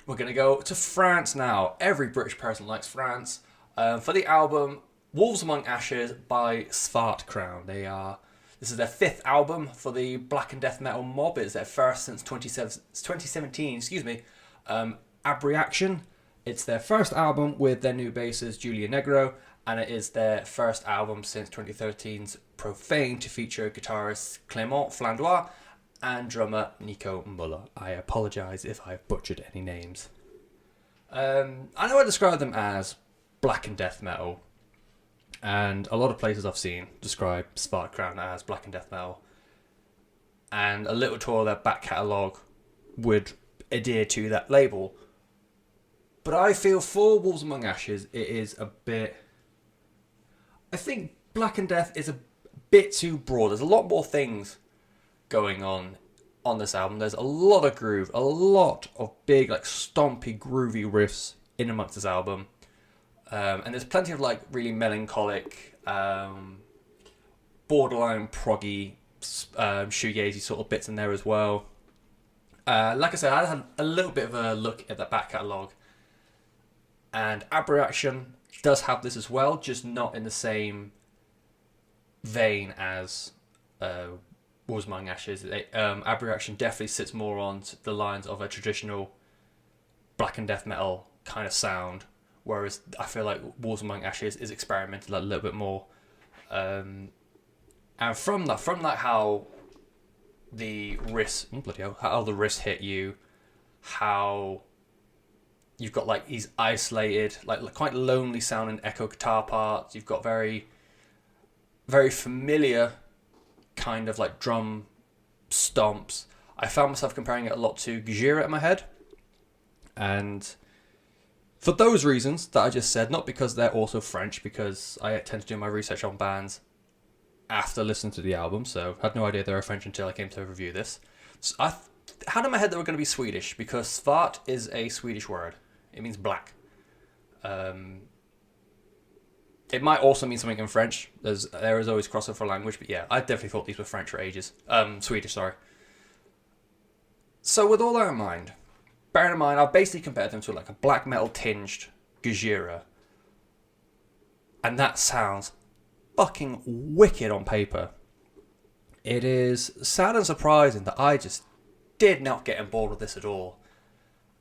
We're going to go to France now. Every British person likes France. For the album Wolves Among Ashes by Svart. This is their fifth album for the black and death metal mob. It's their first since 2017. Abreaction. It's their first album with their new bassist Julia Negro, and it is their first album since 2013's Profane to feature guitarist Clément Flandois and drummer Nico Muller. I apologise if I've butchered any names. I know I describe them as black and death metal, and a lot of places I've seen describe Svart as black and death metal, and a little tour of their back catalogue would adhere to that label. But I feel for Wolves Among Ashes, it is a bit... I think black and death is a bit too broad. There's a lot more things going on this album. There's a lot of groove, a lot of big, like, stompy, groovy riffs in amongst this album. And there's plenty of, like, really melancholic, borderline proggy, shoegazy sort of bits in there as well. Like I said, I had a little bit of a look at the back catalogue, and Abreaction does have this as well, just not in the same vein as Wolves Among Ashes. Abreaction definitely sits more on the lines of a traditional black and death metal kind of sound, whereas I feel like Wolves Among Ashes is experimental a little bit more. And from that, how the riffs, how the riffs hit you, how you've got like these isolated, like quite lonely sounding echo guitar parts. You've got very, very familiar kind of like drum stomps. I found myself comparing it a lot to Gojira in my head, and for those reasons that I just said, not because they're also French, because I tend to do my research on bands after listening to the album, so I had no idea they were French until I came to review this. So I had in my head they were going to be Swedish, because Svart is a Swedish word. It means black. It might also mean something in French. There is always crossover for language, but yeah, I definitely thought these were French for ages. Swedish, sorry. So with all that in mind, bearing in mind, I've basically compared them to like a black metal tinged Gojira, and that sounds fucking wicked on paper. It is sad and surprising that I just did not get on board with this at all.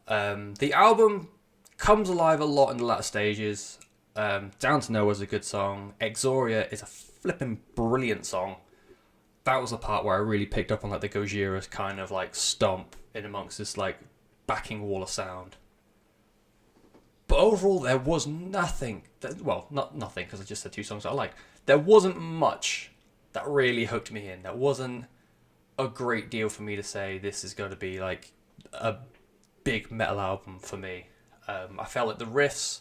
The album comes alive a lot in the latter stages. Down to Nowhere's a good song. Exoria is a flipping brilliant song. That was the part where I really picked up on like the Gojira's kind of like stomp in amongst this like backing wall of sound. But overall, there was nothing. Not nothing, because I just said two songs I liked. There wasn't much that really hooked me in. There wasn't a great deal for me to say this is going to be like a big metal album for me. I felt like the riffs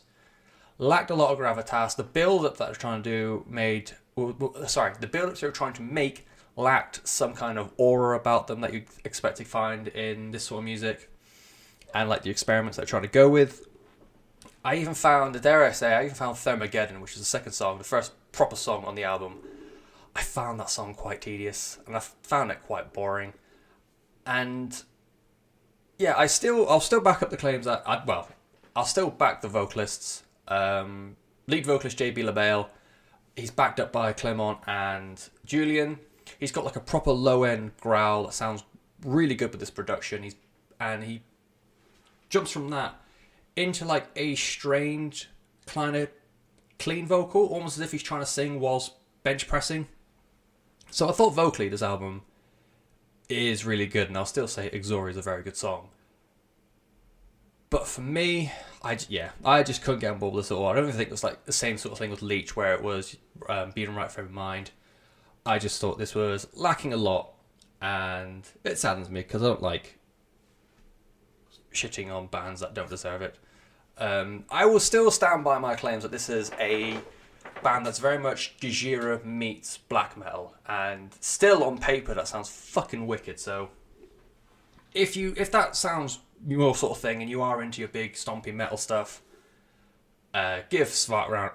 lacked a lot of gravitas. The build-up that I was trying to do the build-ups they were trying to make lacked some kind of aura about them that you expect to find in this sort of music, and like the experiments they're trying to go with. I even found Thermageddon, which is the second song, the first proper song on the album. I found that song quite tedious, and I found it quite boring. And yeah, I'll still back up the claims that I'll still back the vocalists. Lead vocalist JB LaBelle, he's backed up by Clément and Julian. He's got like a proper low end growl that sounds really good with this production. He jumps from that into like a strange kind of clean vocal, almost as if he's trying to sing whilst bench pressing. So I thought vocally this album is really good, and I'll still say Exoria is a very good song. But for me, I just couldn't get on board with this at all. I don't even think it was like the same sort of thing with Leech, where it was being right frame of mind. I just thought this was lacking a lot, and it saddens me because I don't like shitting on bands that don't deserve it. I will still stand by my claims that this is a band that's very much Gojira meets black metal, and still on paper that sounds fucking wicked. So if that sounds your sort of thing and you are into your big stompy metal stuff, give Svart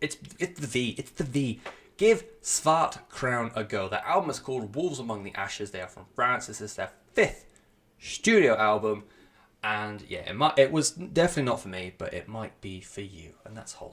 it's the V. Give Svart a go. Their album is called Wolves Among the Ashes. They are from France. This is their fifth studio album. And yeah, it was definitely not for me, but it might be for you. And that's wholesome.